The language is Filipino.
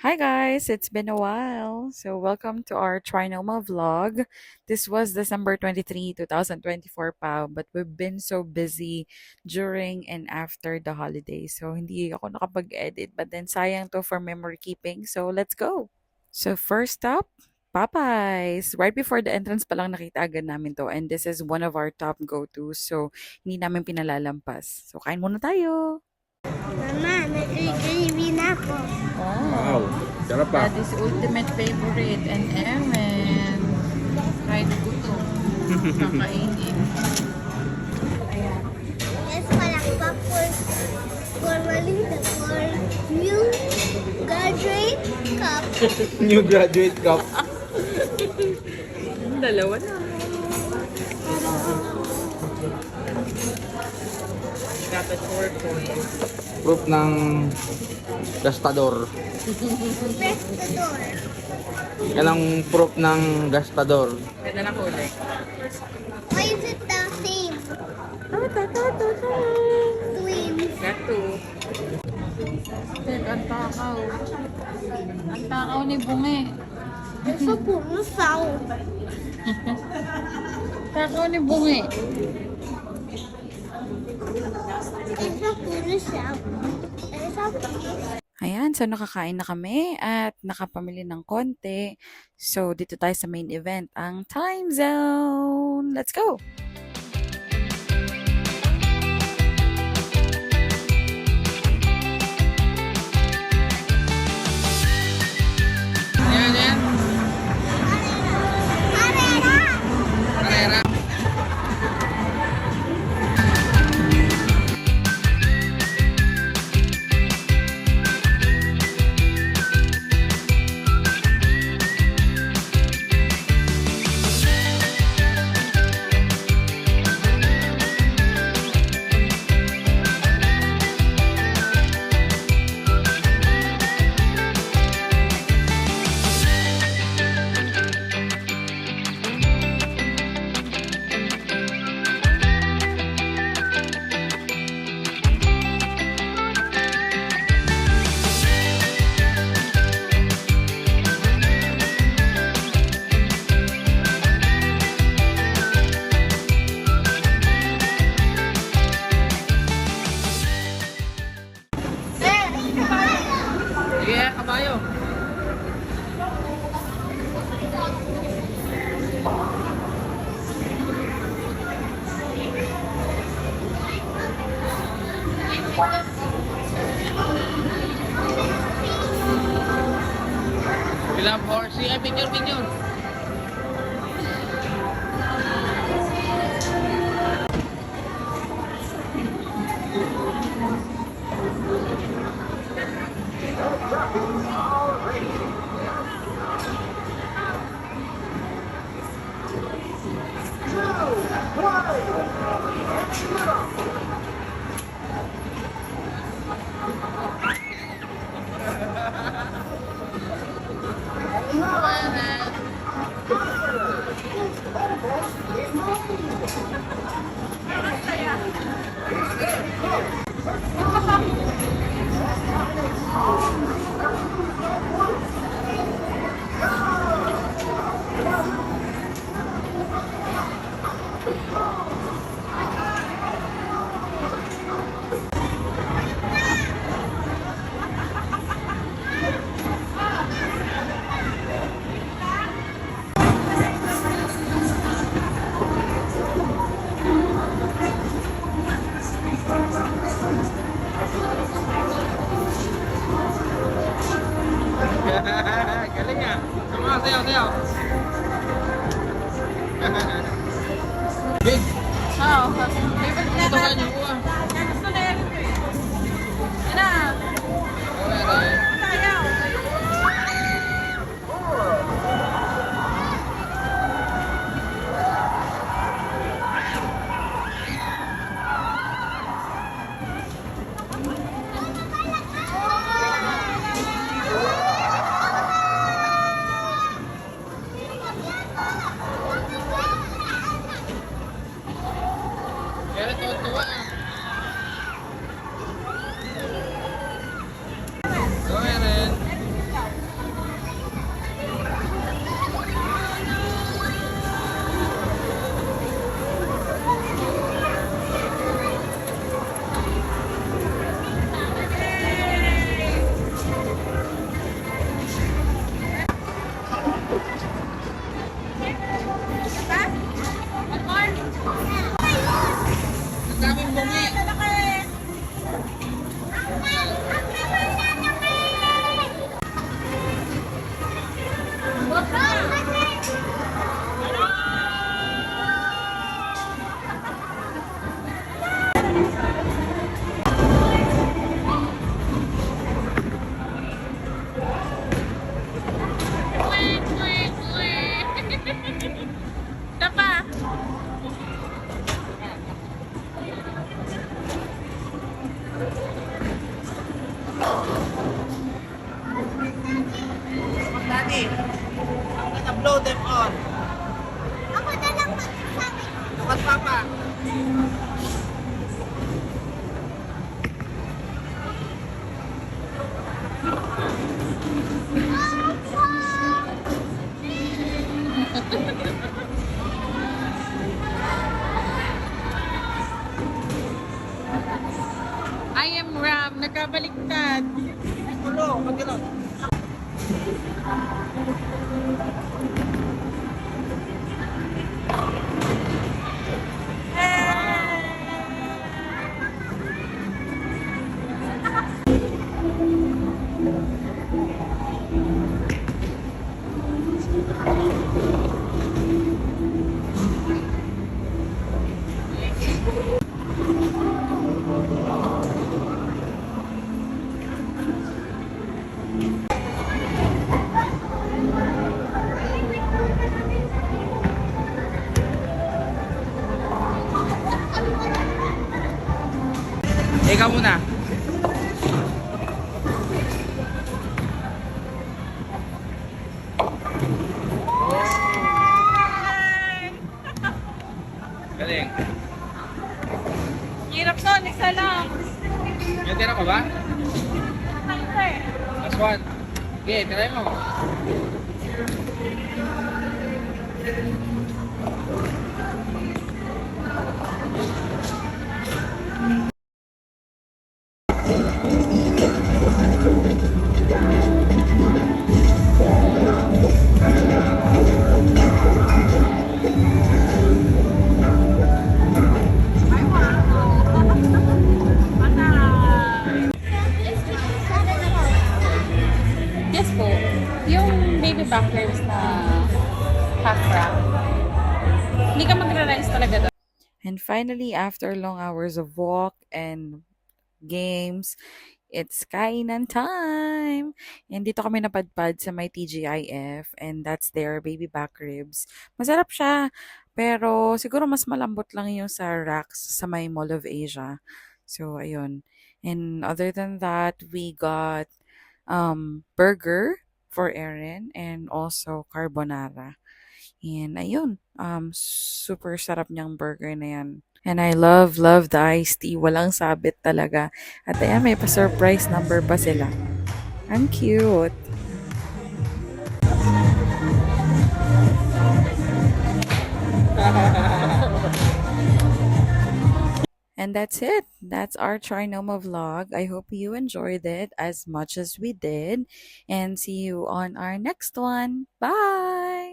Hi guys, it's been a while. So welcome to our Trinoma vlog. This was December 23, 2024 pa, but we've been so busy during and after the holidays. So hindi ako nakapag-edit, but then sayang to for memory keeping. So let's go. So first up, Popeyes. Right before the entrance pa lang nakita agad namin to, and this is one of our top go-tos. So hindi namin pinalalampas. So kain muna tayo. Mama, nag-gravy na ako. Oh. Wow, sarap pa. That is ultimate favorite and Evan. Try to gusto. Kakainin. Ayan. Yes, palakpa for new graduate cup. New graduate cup. Dalawa na. Dapat 4 points. Proof ng gastador. Press the door. Yan ang proof ng gastador. Ganda na kulay. Why is it the same? Twins. Got 2. Tek, ang takaw. Ang takaw ni Bungi. Ito puro sound. Takaw ni Bungi. Ito puro sound. Ayan, so nakakain na kami at nakapamili ng konti. So, dito tayo sa main event, ang Time Zone. Let's go! Ayan, ayan. Karera. Sige, kabayo. Bilang horse. Sige, picture. ready. I'm gonna blow them on. Ako na lang magsasabi. Look at Papa. I am Ram, nagkabaliktad. Tulo, magkano? Ikaw muna. Galing. Hirap nun, isa lang. May tira pa ba? Last one. Okay, try mo. Yes po. Yung baby back ribs na half wrap. Hindi ka magra-rice talaga doon. And finally, after long hours of walk and games, it's kainan time! And dito kami napadpad sa may TGIF and that's their baby back ribs. Masarap siya, pero siguro mas malambot lang yung sa racks sa may Mall of Asia. So, ayun. And other than that, we got burger for Erin and also carbonara. And ayun, super sarap niyang burger na yan. And I love the iced tea. Walang sabit talaga. At ayan, may pa-surprise number pa sila. Ang cute. And that's it. That's our Trinoma vlog. I hope you enjoyed it as much as we did. And see you on our next one. Bye!